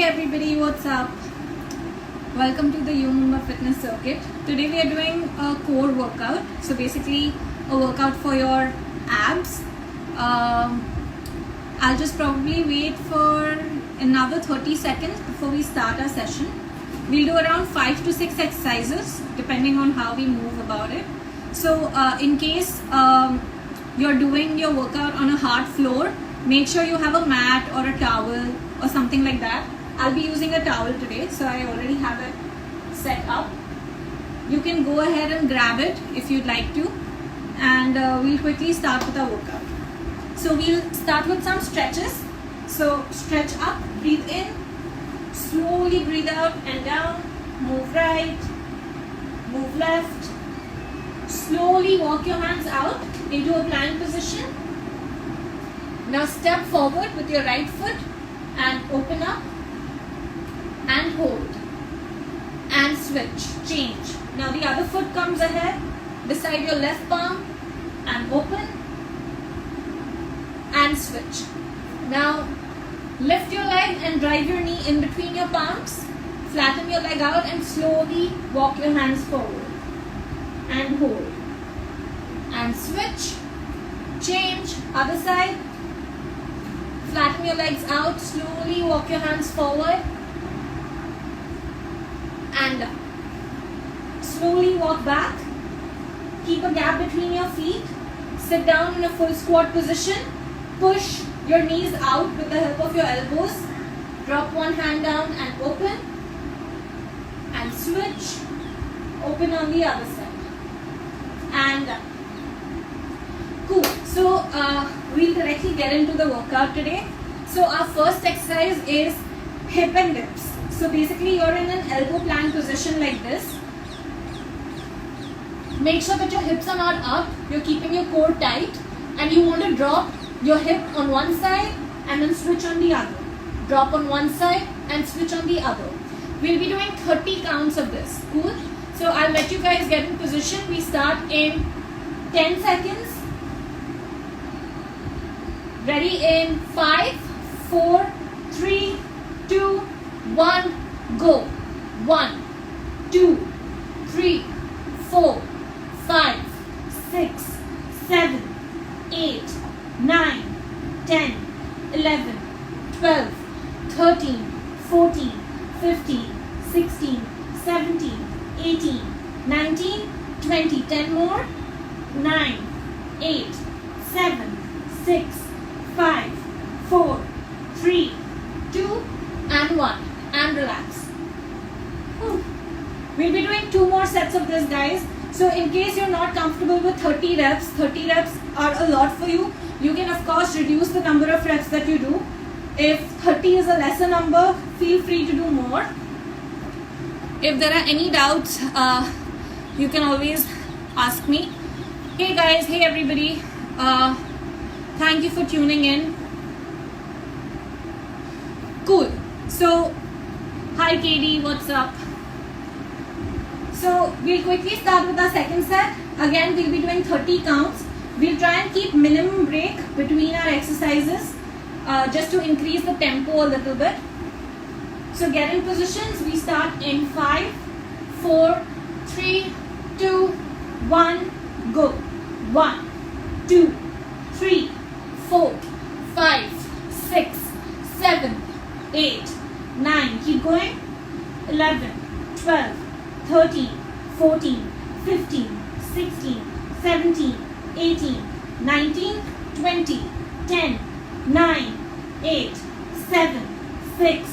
everybody, what's up? Welcome to the Yumumba Fitness Circuit. Today we are doing a core workout. So basically a workout for your abs. I'll just probably wait for another 30 seconds before we start our session. We'll do around 5 to 6 exercises depending on how we move about it. So in case you're doing your workout on a hard floor, make sure you have a mat or a towel or something like that. I'll be using a towel today, so I already have it set up. You can go ahead and grab it if you'd like to, and we'll quickly start with our workout. So we'll start with some stretches. So stretch up, breathe in, slowly breathe out and down, move right, move left, slowly walk your hands out into a plank position. Now step forward with your right foot and open up and hold and switch, change. Now the other foot comes ahead beside your left palm and open and switch. Now lift your leg and drive your knee in between your palms, flatten your leg out and slowly walk your hands forward and hold and switch, change, other side. Flatten your legs out, slowly walk your hands forward and up. Slowly walk back, keep a gap between your feet, sit down in a full squat position, push your knees out with the help of your elbows, drop one hand down and open and switch, open on the other side and up. Cool. So we'll directly get into the workout today. So our first exercise is hip and dips. So basically you're in an elbow plank position like this. Make sure that your hips are not up, you're keeping your core tight, and you want to drop your hip on one side and then switch on the other. Drop on one side and switch on the other. We'll be doing 30 counts of this. Cool? So I'll let you guys get in position. We start in 10 seconds. Ready in 5, 4, 3, 2, 1, go. 1, 2, 3, 4, 5, 6, 7, 8, 9, 10, 11, 12, 13, 14, 15, 16, 17, 18, 19, 20. 10 more. 9, 8, 7, 6, 5, 4, 3, 2, and 1. And relax. Whew. We'll be doing 2 more sets of this, guys. So in case you're not comfortable with 30 reps, 30 reps are a lot for you. You can of course reduce the number of reps that you do. If 30 is a lesser number, feel free to do more. If there are any doubts, you can always ask me. Hey guys, hey everybody. Thank you for tuning in. Cool. So, hi Katie, what's up? So, we'll quickly start with our second set. Again, we'll be doing 30 counts. We'll try and keep minimum break between our exercises just to increase the tempo a little bit. So, get in positions. We start in 5, 4, 3, 2, 1, go. 1, 2, 3, 4, 5, 6, 7, 8, 9, keep going, 11, 12, 13, 14, 15, 16, 17, 18, 19, 20, 10, 9, 8, 7, 6,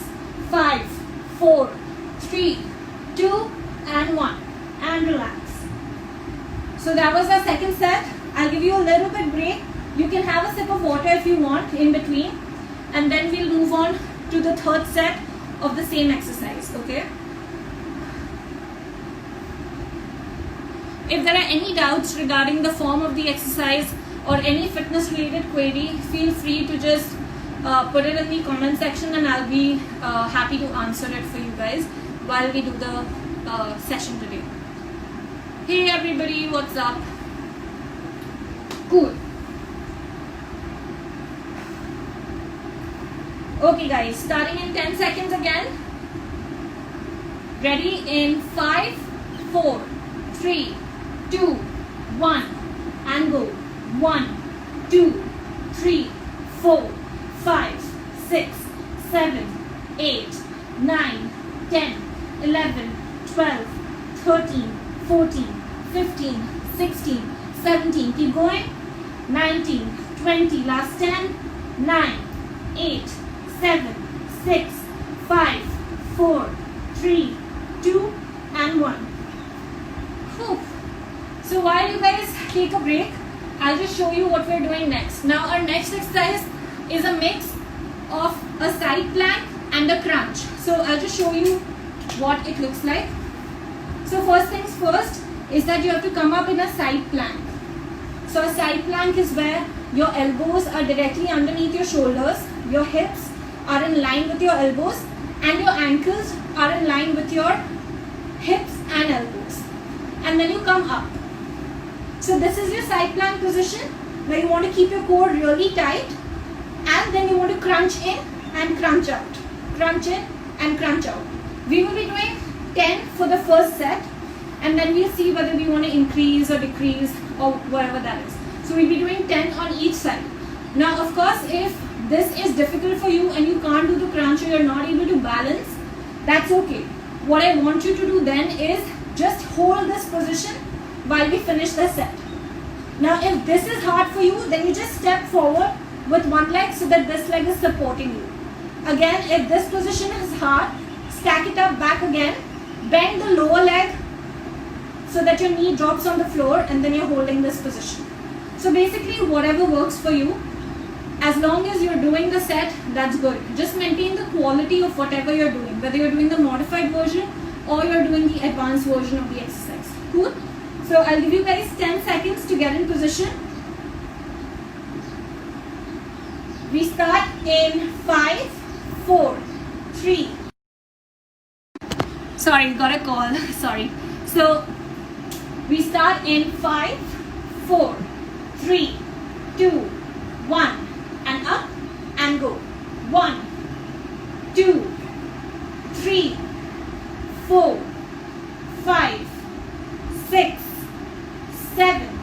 5, 4, 3, 2, and 1, and relax. So that was our second set. I'll give you a little bit break. You can have a sip of water if you want in between, and then we'll move on to the third set of the same exercise, okay? If there are any doubts regarding the form of the exercise or any fitness related query, feel free to just put it in the comment section and I'll be happy to answer it for you guys while we do the session today. Hey everybody, what's up? Cool. Okay guys, starting in 10 seconds again. Ready in 5, 4, 3, 2, 1 and go. 1, 2, 3, 4, 5, 6, 7, 8, 9, 10, 11, 12, 13, 14, 15, 16, 17. Keep going. 19, 20, last 10, 9, 8, 7, 6, 5, 4, 3, 2 and 1. Whew. So while you guys take a break, I'll just show you what we're doing next. Now our next exercise is a mix of a side plank and a crunch. So I'll just show you what it looks like. So first things first is that you have to come up in a side plank. So a side plank is where your elbows are directly underneath your shoulders, your hips are in line with your elbows and your ankles are in line with your hips and elbows. And then you come up. So this is your side plank position where you want to keep your core really tight and then you want to crunch in and crunch out. Crunch in and crunch out. We will be doing 10 for the first set and then we'll see whether we want to increase or decrease or whatever that is. So we'll be doing 10 on each side. Now of course if this is difficult for you and you can't do the crunch or you're not able to balance, that's okay. What I want you to do then is just hold this position while we finish the set. Now if this is hard for you, then you just step forward with one leg so that this leg is supporting you. Again, if this position is hard, stack it up back again, bend the lower leg so that your knee drops on the floor and then you're holding this position. So basically whatever works for you, as long as you're doing the set, that's good. Just maintain the quality of whatever you're doing, whether you're doing the modified version or you're doing the advanced version of the exercise. Cool? So I'll give you guys 10 seconds to get in position. We start in 5, 4, 3. Sorry, got a call. Sorry. So we start in 5, 4, 3, 2, 1 and up and go. 1, 2, 3, 4, 5, 6, 7,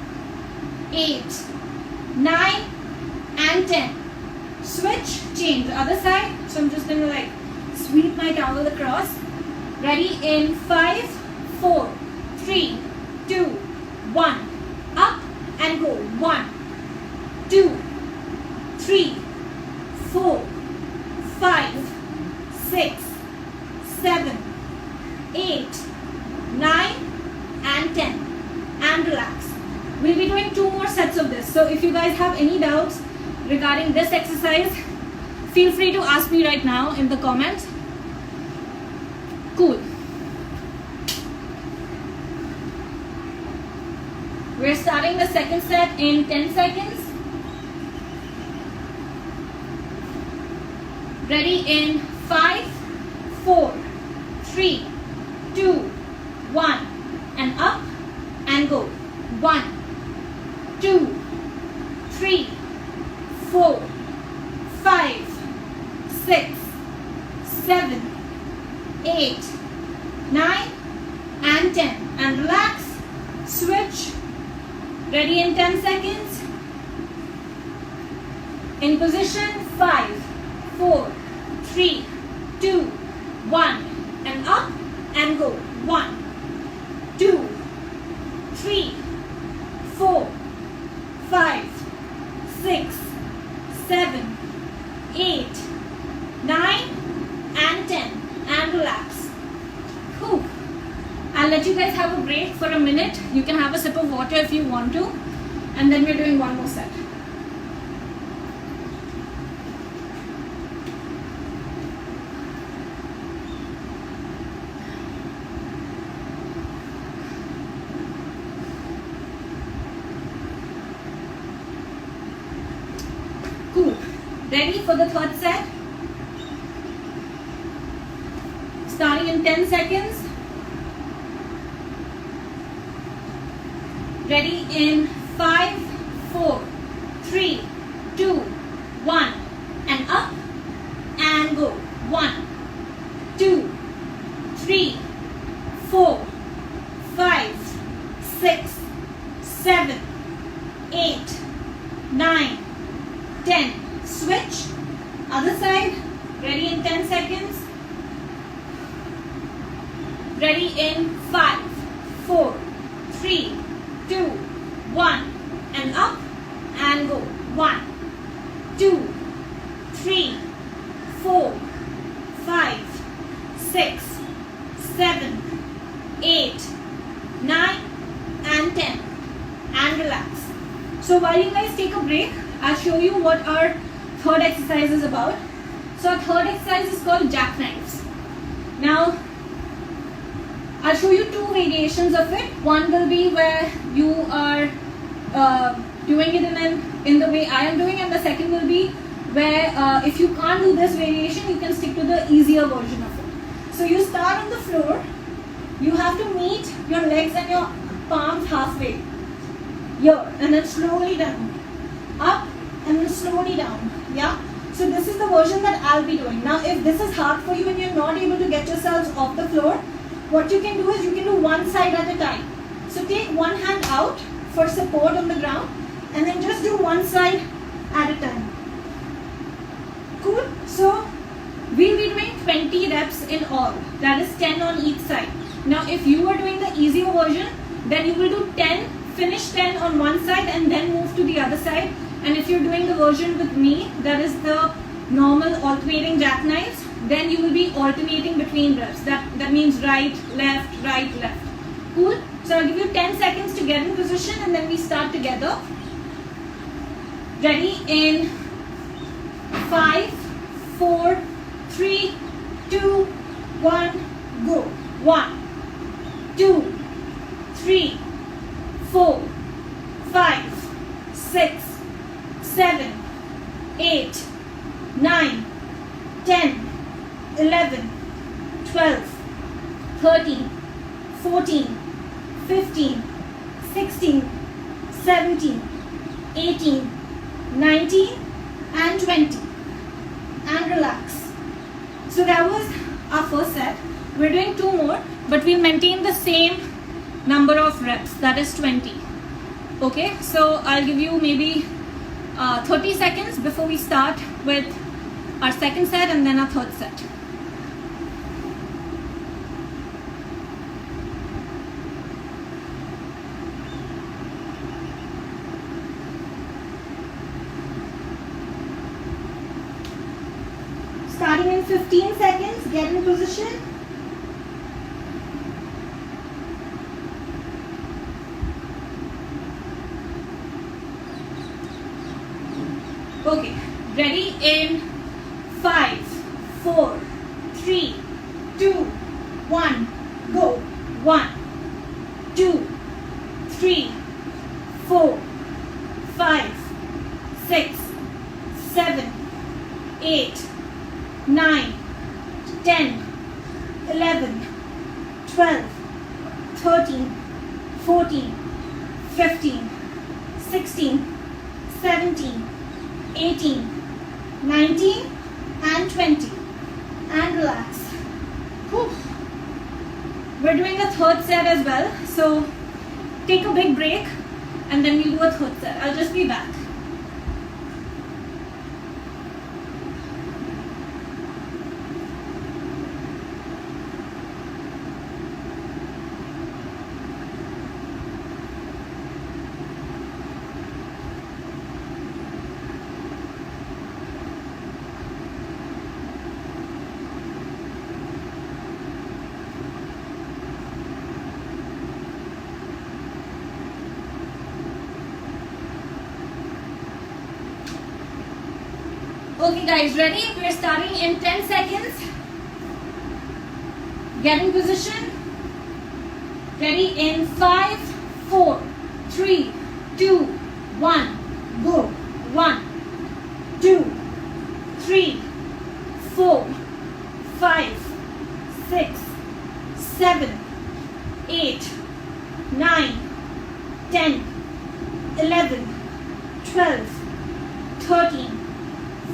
8, 9 and 10. Switch, change the other side. So I'm just going to like sweep my towel across. Ready in 5, 4, 3, 2, 1. Up and go. 1, 2, 3, 4, 5, 6, 7, 8, 9 and 10. And relax. We'll be doing 2 more sets of this. So if you guys have any doubts regarding this exercise, feel free to ask me right now in the comments. Cool. We're starting the second set in 10 seconds. Ready in 5, 4, 3, 2, 1 and up and go. 1, 2, 3, 4, 5, 6, 7, 8, 9 and 10. And relax. Switch. Ready in 10 seconds. In position 5, 4, 3, 2, 1 and up and go. 1, 2, 3, 4, 5, 6, 7, 8, 9 and 10 and relax. Whew. I'll let you guys have a break for a minute. You can have a sip of water if you want to, and then we're doing one more set. Cool. Ready for the third set? Starting in 10 seconds. Ready in 5, 4, 3, 2, 1 and up and 6, 7, 8, 9, 10. Switch. Other side. Ready in 10 seconds. Ready in 5, 4, 3, 2, 1. And up and go. 1, 2, 3, 4, 5, 6, 7, 8, 9 and 10. And relax. So while you guys take a break, I'll show you what our third exercise is about. So our third exercise is called jackknives. Now I'll show you two variations of it. One will be where you are doing it in the way I am doing, and the second will be where if you can't do this variation, you can stick to the easier version of it. So you start on the floor. You have to meet your legs and your palms halfway here, and then slowly down, up and then slowly down. Yeah. So this is the version that I'll be doing. Now if this is hard for you and you're not able to get yourselves off the floor, what you can do is you can do one side at a time. So take one hand out for support on the ground and then just do one side at a time. Cool? So we'll be doing 20 reps in all. That is 10 on each side. Now if you are doing the easier version, then you will do 10, finish 10 on one side and then move to the other side. And if you're doing the version with me, that is the normal alternating jackknives, then you will be alternating between reps. That means right, left, right, left. Cool? So I'll give you 10 seconds to get in position and then we start together. Ready in 5, 4, 3, 2, 1, go. 1, 2, 3, 4, 5, 6, 7, 8, 9, 10, 11, 12, 13, 14, 15, 16, 17, 18, 19 and 20. And relax. So that was our first set. We're doing 2 more, but we'll maintain the same number of reps, that is 20. Okay, so I'll give you maybe 30 seconds before we start with our second set and then our third set. Starting in 15 seconds, get in position. Okay, ready in 5, 4, 3, 2, 1, go. 1, 2, 3, 4, 5, 6, 7, 8, 9, 10, 11, 12, 13, 14, 15, 16, 17, 18, 19 and 20. And relax. Whew. We're doing a third set as well. So take a big break and then we'll do a third set. I'll just be back. Okay guys, ready? We're starting in 10 seconds. Get in position. Ready in 5, 4, 3, 2, 1, go. 1, 2, 3, 4, 5, 6, 7, 8, 9, 10, 11, 12, 13,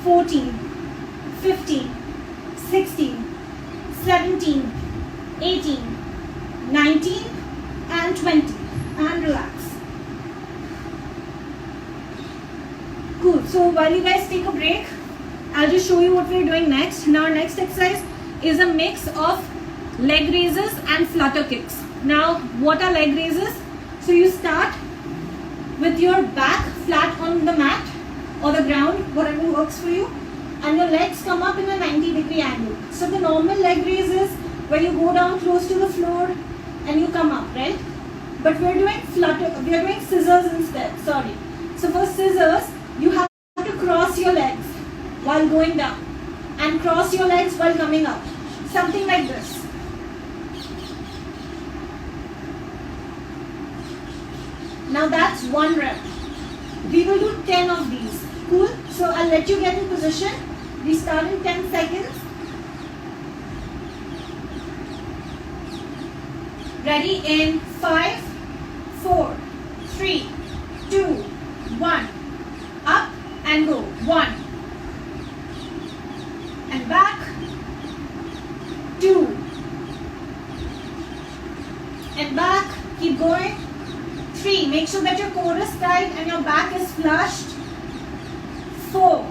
14, 15, 16, 17, 18, 19 and 20. and relax. Cool. So while you guys take a break, I'll just show you what we're doing next. Now our next exercise is a mix of leg raises and flutter kicks. Now what are leg raises? So you start with your back flat on the mat or the ground, whatever works for you, and your legs come up in a 90-degree angle. So the normal leg raise is where you go down close to the floor and you come up, right? But we're doing scissors instead. Sorry. So for scissors, you have to cross your legs while going down and cross your legs while coming up. Something like this. Now that's one rep. We will do 10 of these. Cool? So I'll let you get in position. We start in 10 seconds. Ready in 5, 4, 3, 2, 1. Up and go. 1. And back. 2. And back. Keep going. 3. Make sure that your core is tight and your back is flushed. 4.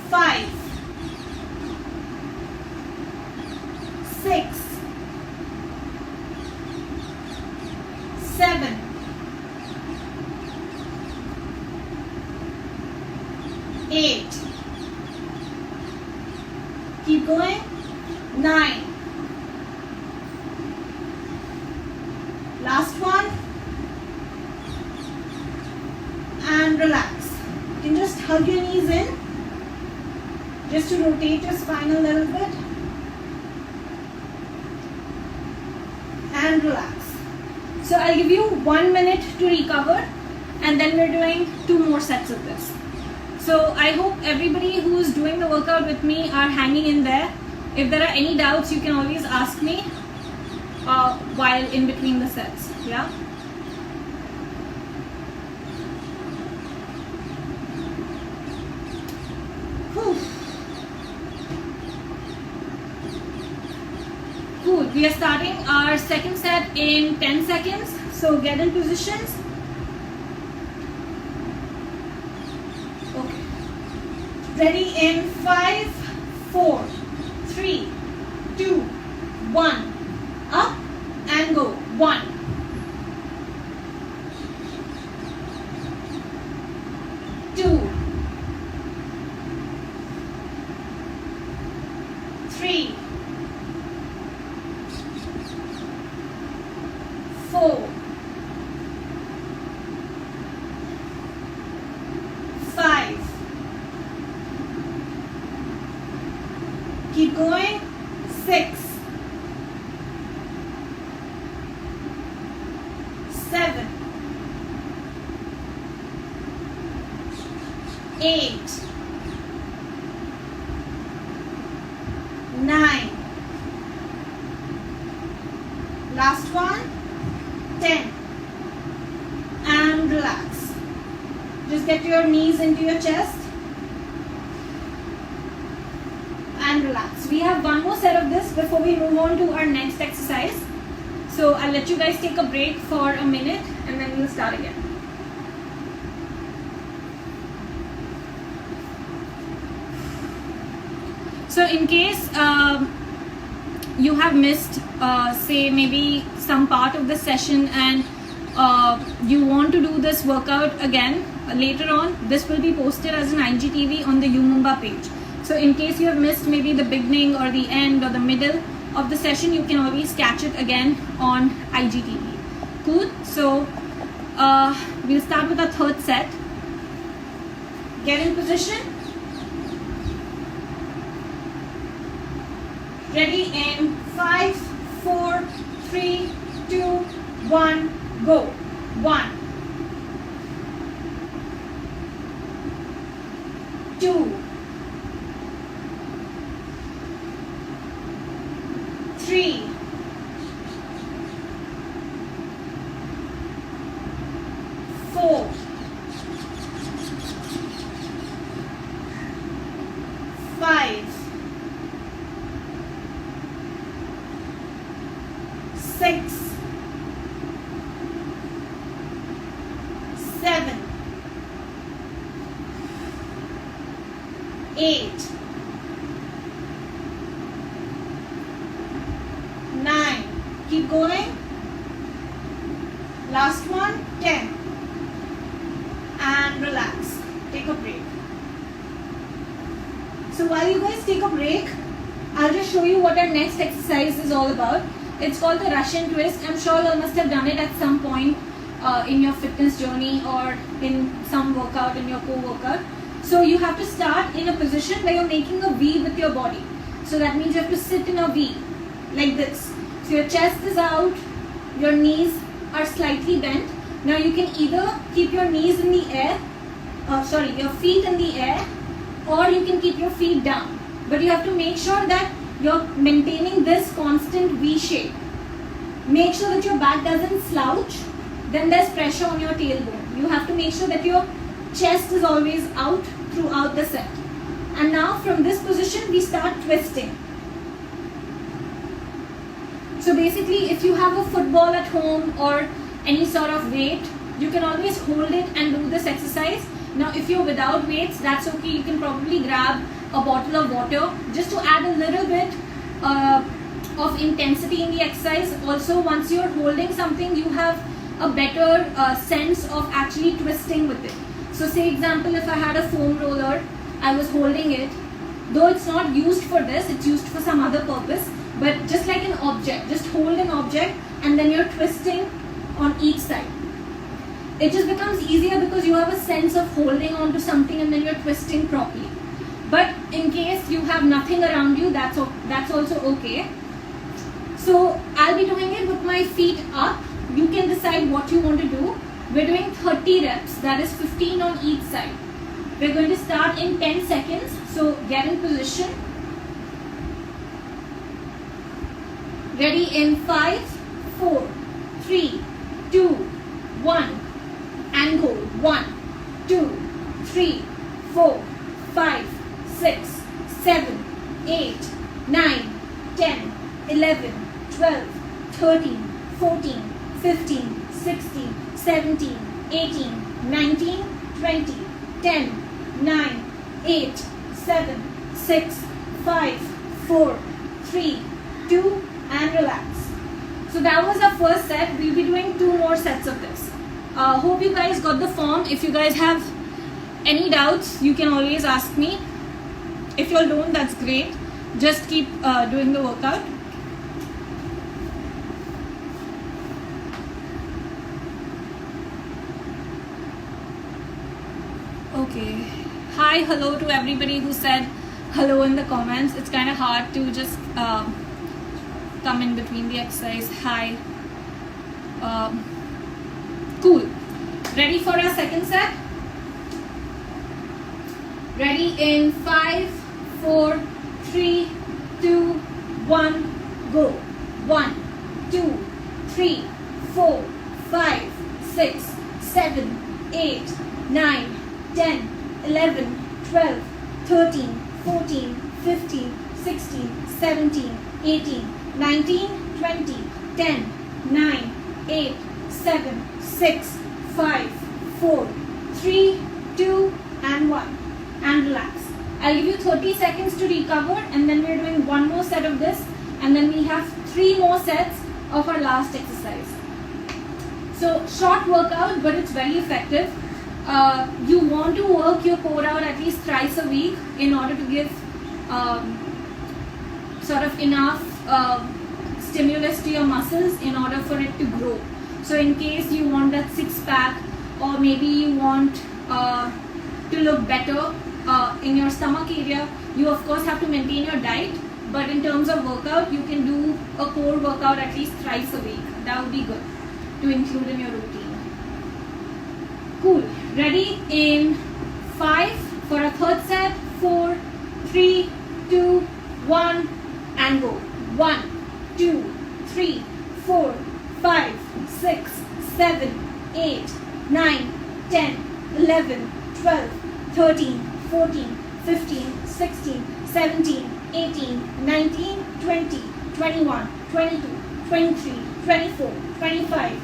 5. 6. 7. 8. Keep going. 9. Last one. And relax. You can just hug your knees in, just to rotate your spine a little bit. And relax. So I'll give you 1 minute to recover, and then we're doing 2 more sets of this. So I hope everybody who is doing the workout with me are hanging in there. If there are any doubts, you can always ask me while in between the sets. Yeah. Whew. Cool. We are starting our second set in 10 seconds. So get in positions. Okay. Ready in 5, 4, 3, 2, 1. Up and go. 1. 2. 3. 4. 5. Keep going. 6. 7. 8. 9. Last one. 10. And relax. Just get your knees into your chest. And relax. We have one more set of this before we move on to our next exercise. So I'll let you guys take a break for a minute and then we'll start again. So in case you have missed say maybe some part of the session and you want to do this workout again later on, this will be posted as an IGTV on the YouMumba page. So in case you have missed maybe the beginning or the end or the middle of the session, you can always catch it again on IGTV. Cool. So we'll start with our third set. Get in position. Ready in 5, 4, 3, 2, 1, go. 1, 2, 3, 4, 5, 6, 7, 8, 9. Keep going. Last one, 10. And relax. Take a break. So while you guys take a break, I'll just show you what our next exercise is all about. It's called the Russian twist. I'm sure you all must have done it at some point in your fitness journey or in some workout, in your co-workout. So you have to start in a position where you're making a V with your body. So that means you have to sit in a V like this. So your chest is out, your knees are slightly bent. Now you can either keep your knees in the air, your feet in the air, or you can keep your feet down. But you have to make sure that you're maintaining this constant V shape. Make sure that your back doesn't slouch. Then there's pressure on your tailbone. You have to make sure that your chest is always out throughout the set. And now from this position we start twisting. So basically if you have a football at home or any sort of weight, you can always hold it and do this exercise. Now if you're without weights, that's okay. You can probably grab a bottle of water just to add a little bit of intensity in the exercise. Also, once you're holding something, you have a better sense of actually twisting with it. So say example, if I had a foam roller, I was holding it, though it's not used for this, it's used for some other purpose, but just like an object, just hold an object and then you're twisting on each side. It just becomes easier because you have a sense of holding on to something and then you're twisting properly. But in case you have nothing around you, that's also okay. So I'll be doing it with my feet up. You can decide what you want to do. We're doing 30 reps, that is 15 on each side. We're going to start in 10 seconds. So get in position. Ready in 5, 4, 3, 2, 1. And go. 1, 2, 3, 4, 5, 6, 7, 8, 9, 10, 11, 12, 13, 14, 15, 16, 17, 18, 19, 20, 10, 9, 8, 7, 6, 5, 4, 3, 2, and relax. So that was our first set. We'll be doing 2 more sets of this. Hope you guys got the form. If you guys have any doubts, you can always ask me. If you all don't, that's great. Just keep doing the workout. Okay. Hi, hello to everybody who said hello in the comments. It's kind of hard to just come in between the exercise. Hi. Cool. Ready for our second set? Ready in 5, 4, 3, 2, 1, go. 1, 2, 3, 4, 5, 6, 7, 8, 9, 10, 11, 12, 13, 14, 15, 16, 17, 18, 19, 20, 10, 9, 8, 7, 6, 5, 4, 3, 2, and 1. And relax. I'll give you 30 seconds to recover and then we're doing 1 more set of this and then we have 3 more sets of our last exercise. So short workout, but it's very effective. You want to work your core out at least thrice a week in order to give sort of enough stimulus to your muscles in order for it to grow. So in case you want that 6-pack or maybe you want to look better in your stomach area, you of course have to maintain your diet, but in terms of workout you can do a core workout at least thrice a week. That would be good to include in your routine. Cool. Ready in 5 for a third set. 4, 3, 2, 1 and go. 1, 2, 3, 4, 5, 6, 7, 8, 9, 10, 11, 12, 13, 14, 15, 16, 17, 18, 19, 20, 21, 22, 23, 24, 25,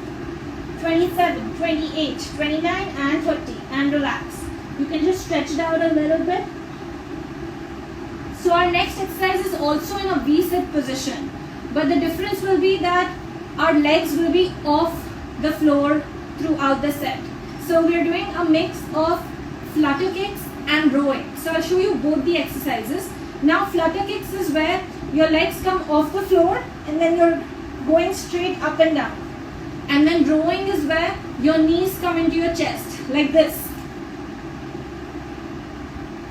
27, 28, 29 and 30, and relax. You can just stretch it out a little bit. So our next exercise is also in a V-sit position, but the difference will be that our legs will be off the floor throughout the set. So we are doing a mix of flutter kicks and rowing. So I'll show you both the exercises. Now flutter kicks is where your legs come off the floor and then you're going straight up and down. And then rowing is where your knees come into your chest, like this.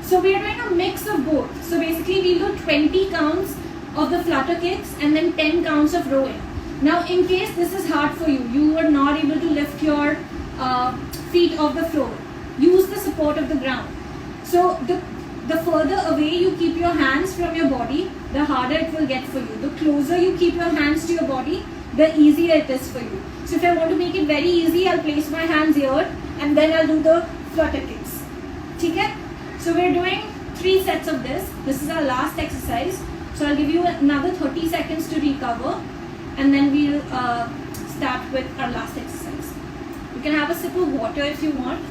So we are doing a mix of both. So basically we'll do 20 counts of the flutter kicks and then 10 counts of rowing. Now in case this is hard for you, you are not able to lift your feet off the floor, use the support of the ground. So the further away you keep your hands from your body, the harder it will get for you. The closer you keep your hands to your body, the easier it is for you. So if I want to make it very easy, I'll place my hands here and then I'll do the flutter kicks. Okay? So we're doing 3 sets of this. This is our last exercise. So I'll give you another 30 seconds to recover and then we'll start with our last exercise. You can have a sip of water if you want.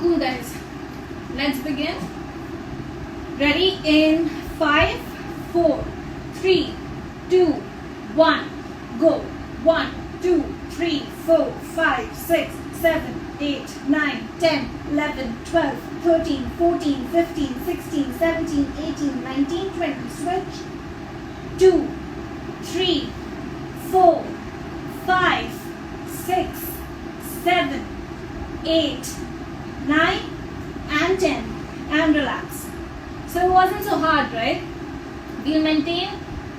Cool guys, let's begin. Ready in 5, 4, 3, 2, 1, go. 1, 2, 3, 4, 5, 6, 7, 8, 9, 10, 11, 12, 13, 14, 15, 16, 17, 18, 19, 20. Switch. 2, 3, 4, 5, 6, 7, 8, 9 and 10 and relax. So it wasn't so hard, right? We'll maintain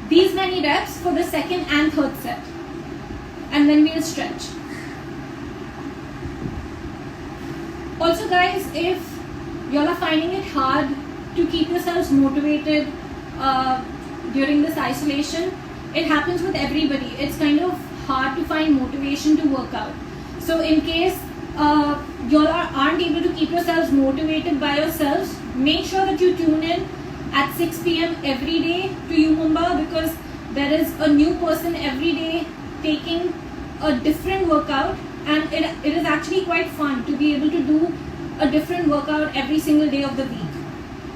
these many reps for the second and third set and then we'll stretch. Also guys, if you all are finding it hard to keep yourselves motivated during this isolation, it happens with everybody. It's kind of hard to find motivation to work out. So in case you all aren't able to keep yourselves motivated by yourselves, make sure that you tune in at 6 p.m. every day to Umumba, because there is a new person every day taking a different workout, and it is actually quite fun to be able to do a different workout every single day of the week.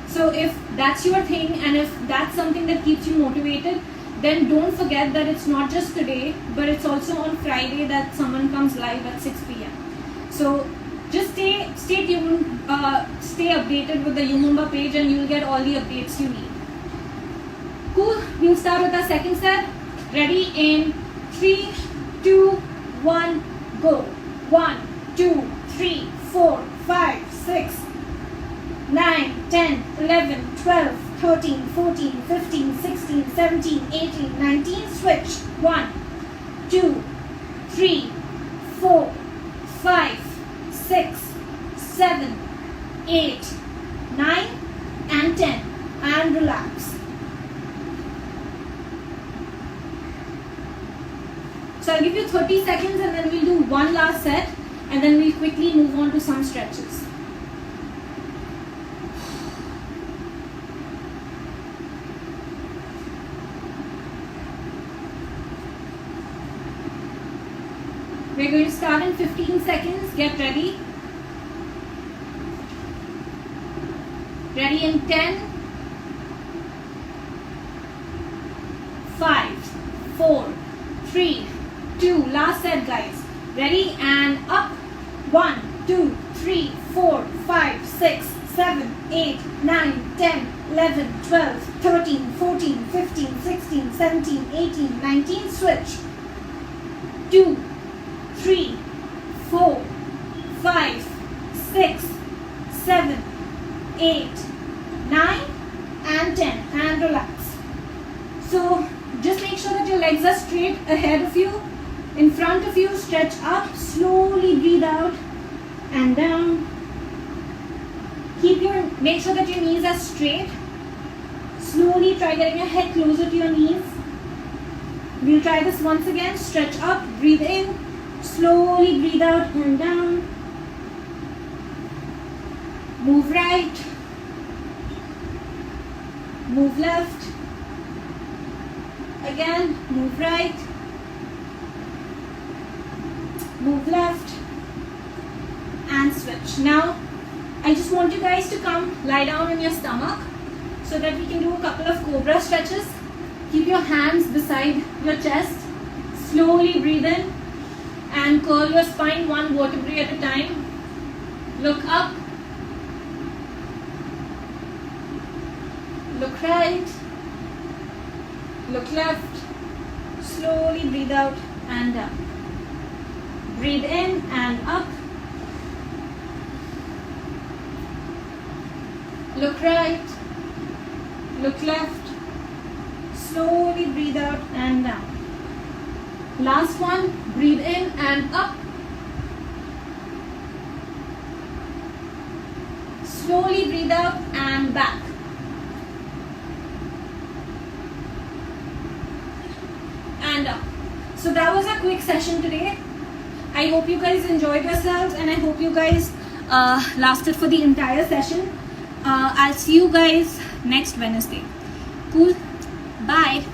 So if that's your thing and if that's something that keeps you motivated, then don't forget that it's not just today, but it's also on Friday that someone comes live at 6 p.m. So just stay tuned, stay updated with the Umumba page and you'll get all the updates you need. Cool, we'll start with our second set. Ready in 3, 2, 1, go. 1, 2, 3, 4, 5, 6, 9, 10, 11, 12, 13, 14, 15, 16, 17, 18, 19, switch. 1, 2, 3, 4, 5, 6, 7, 8, 9 and 10 and relax. So I'll give you 30 seconds and then we'll do one last set and then we'll quickly move on to some stretches. We're going to start in 15 seconds. Get ready. Ready in 10, 5, 4, 3, 2. Last set, guys. Ready and up. 1, 2, 3, 4, 5, 6, 7, 8, 9, 10, 11, 12, 13, 14, 15, 16, 17, 18, 19. Switch. 2, 3, 4, 5, 6, 7, 8, 9 and 10 and relax. So just make sure that your legs are straight ahead of you, in front of you. Stretch up, slowly breathe out and down. Make sure that your knees are straight. Slowly try getting your head closer to your knees. We'll try this once again. Stretch up, breathe in. Slowly breathe out and down. Move right. Move left. Again, move right. Move left. And switch. Now, I just want you guys to come lie down on your stomach so that we can do a couple of cobra stretches. Keep your hands beside your chest. Slowly breathe in and curl your spine one vertebrae at a time. Look up. Look right. Look left. Slowly breathe out and down. Breathe in and up. Look right. Look left. Slowly breathe out and down. Last one. Breathe in and up. Slowly breathe out and back. And up. So that was a quick session today. I hope you guys enjoyed yourselves and I hope you guys lasted for the entire session. I'll see you guys next Wednesday. Cool. Bye.